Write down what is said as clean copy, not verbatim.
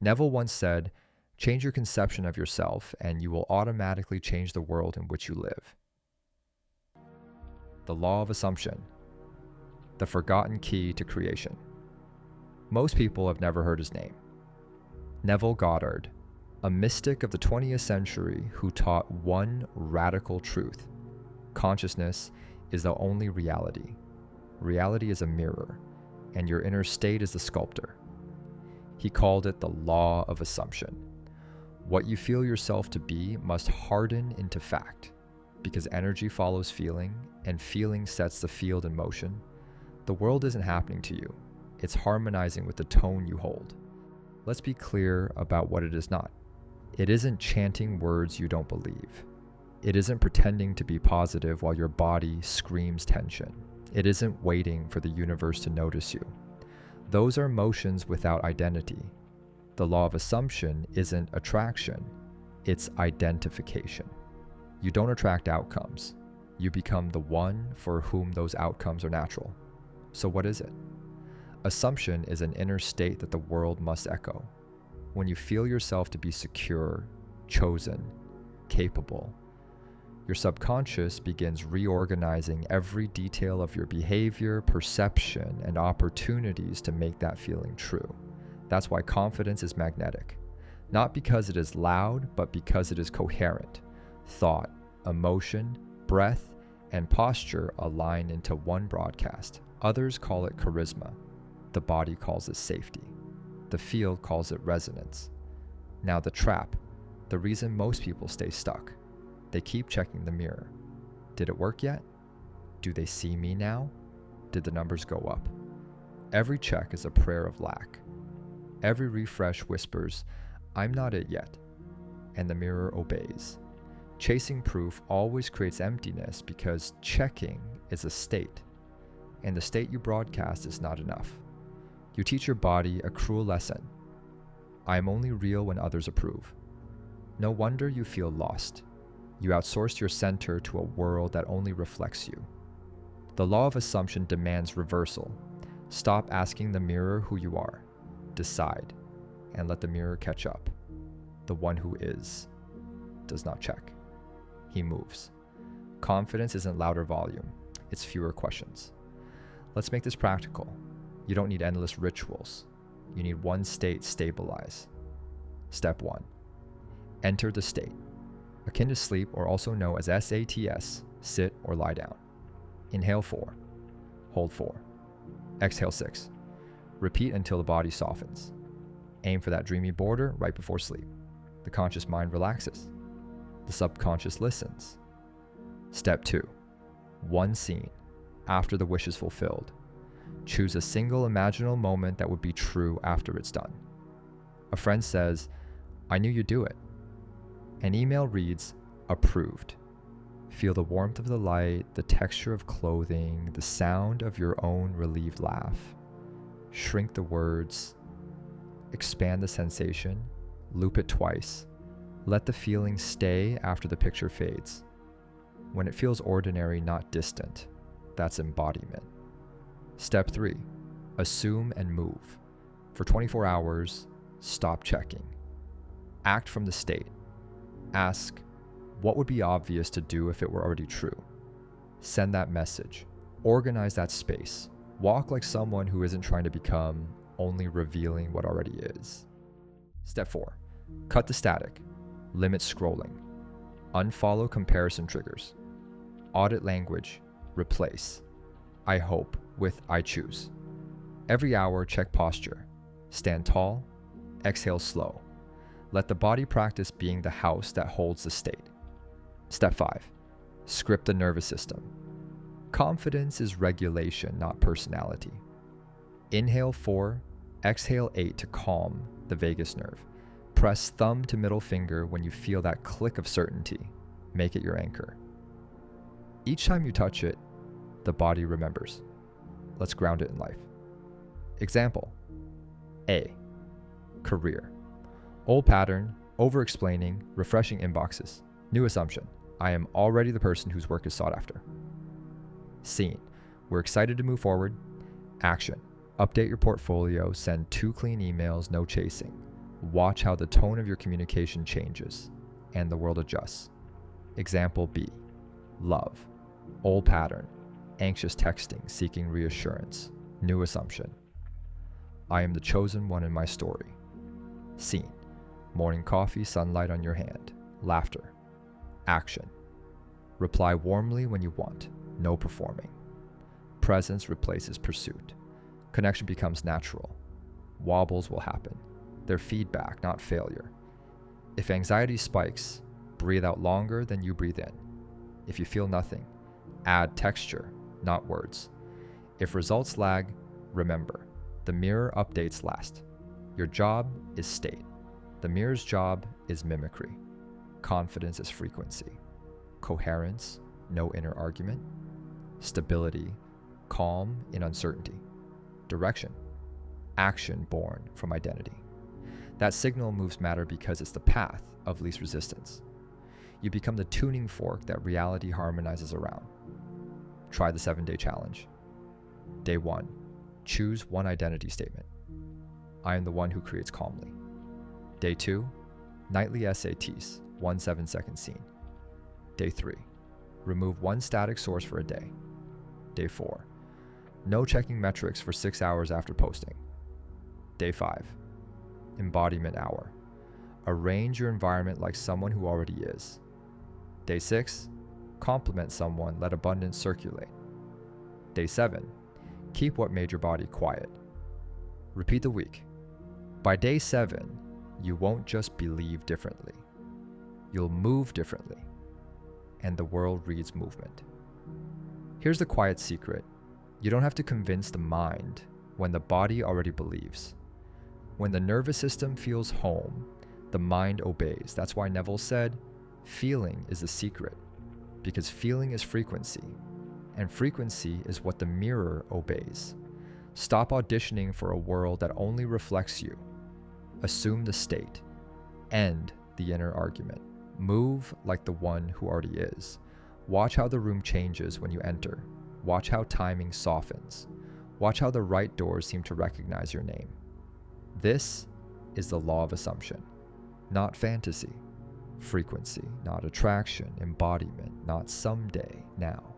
Neville once said, "Change your conception of yourself and you will automatically change the world in which you live." The law of assumption, the forgotten key to creation. Most people have never heard his name. Neville Goddard, a mystic of the 20th century who taught one radical truth: consciousness is the only reality. Reality is a mirror, and your inner state is the sculptor. He called it the law of assumption. What you feel yourself to be must harden into fact, because energy follows feeling, and feeling sets the field in motion. The world isn't happening to you. It's harmonizing with the tone you hold. Let's be clear about what it is not. It isn't chanting words you don't believe. It isn't pretending to be positive while your body screams tension. It isn't waiting for the universe to notice you. Those are emotions without identity. The law of assumption isn't attraction, it's identification. You don't attract outcomes. You become the one for whom those outcomes are natural. So what is it? Assumption is an inner state that the world must echo. When you feel yourself to be secure, chosen, capable, your subconscious begins reorganizing every detail of your behavior, perception, and opportunities to make that feeling true. That's why confidence is magnetic. Not because it is loud, but because it is coherent. Thought, emotion, breath, and posture align into one broadcast. Others call it charisma. The body calls it safety. The field calls it resonance. Now the trap, the reason most people stay stuck. They keep checking the mirror. Did it work yet? Do they see me now? Did the numbers go up? Every check is a prayer of lack. Every refresh whispers, "I'm not it yet," and the mirror obeys. Chasing proof always creates emptiness because checking is a state, and the state you broadcast is not enough. You teach your body a cruel lesson. I am only real when others approve. No wonder you feel lost. You outsourced your center to a world that only reflects you. The law of assumption demands reversal. Stop asking the mirror who you are. Decide, and let the mirror catch up. The one who is does not check. He moves. Confidence isn't louder volume, it's fewer questions. Let's make this practical. You don't need endless rituals. You need one state stabilize. Step 1. Enter the state. Akin to sleep, or also known as SATS, sit or lie down. Inhale 4. Hold 4. Exhale 6. Repeat until the body softens. Aim for that dreamy border right before sleep. The conscious mind relaxes. The subconscious listens. Step 2. One scene. After the wish is fulfilled, choose a single imaginal moment that would be true after it's done. A friend says, "I knew you'd do it." An email reads, "Approved." Feel the warmth of the light, the texture of clothing, the sound of your own relieved laugh. Shrink the words, expand the sensation, loop it twice. Let the feeling stay after the picture fades. When it feels ordinary, not distant, that's embodiment. Step 3. Assume and move. For 24 hours, stop checking. Act from the state. Ask, what would be obvious to do if it were already true? Send that message. Organize that space. Walk like someone who isn't trying to become, only revealing what already is. Step 4. Cut the static. Limit scrolling. Unfollow comparison triggers. Audit language. Replace "I hope" with "I choose." Every hour, check posture. Stand tall. Exhale slow. Let the body practice being the house that holds the state. Step 5. Script the nervous system. Confidence is regulation, not personality. Inhale 4, exhale 8 to calm the vagus nerve. Press thumb to middle finger when you feel that click of certainty. Make it your anchor. Each time you touch it, the body remembers. Let's ground it in life. Example: A. Career. Old pattern, over-explaining, refreshing inboxes. New assumption: I am already the person whose work is sought after. Scene: we're excited to move forward. Action: update your portfolio, send 2 clean emails, no chasing. Watch how the tone of your communication changes and the world adjusts. Example B, love, old pattern, anxious texting, seeking reassurance, new assumption. I am the chosen one in my story. Scene, morning coffee, sunlight on your hand, laughter. Action, reply warmly when you want, no performing. Presence replaces pursuit. Connection becomes natural. Wobbles will happen. They're feedback, not failure. If anxiety spikes, breathe out longer than you breathe in. If you feel nothing, add texture, not words. If results lag, remember, the mirror updates last. Your job is state. The mirror's job is mimicry. Confidence is frequency. Coherence, no inner argument. Stability, calm in uncertainty. Direction, action born from identity. That signal moves matter because it's the path of least resistance. You become the tuning fork that reality harmonizes around. Try the 7-day challenge. Day 1, choose one identity statement. I am the one who creates calmly. Day 2, nightly SATs, 1 7-second scene. Day 3, remove one static source for a day. Day 4, no checking metrics for 6 hours after posting. Day 5, embodiment hour. Arrange your environment like someone who already is. Day 6, compliment someone, let abundance circulate. Day 7, keep what made your body quiet. Repeat the week. By day 7, you won't just believe differently. You'll move differently. And the world reads movement. Here's the quiet secret. You don't have to convince the mind when the body already believes. When the nervous system feels home, the mind obeys. That's why Neville said, feeling is the secret, because feeling is frequency, and frequency is what the mirror obeys. Stop auditioning for a world that only reflects you. Assume the state. End the inner argument. Move like the one who already is. Watch how the room changes when you enter. Watch how timing softens. Watch how the right doors seem to recognize your name. This is the law of assumption, not fantasy. Frequency, not attraction. Embodiment, not someday, now.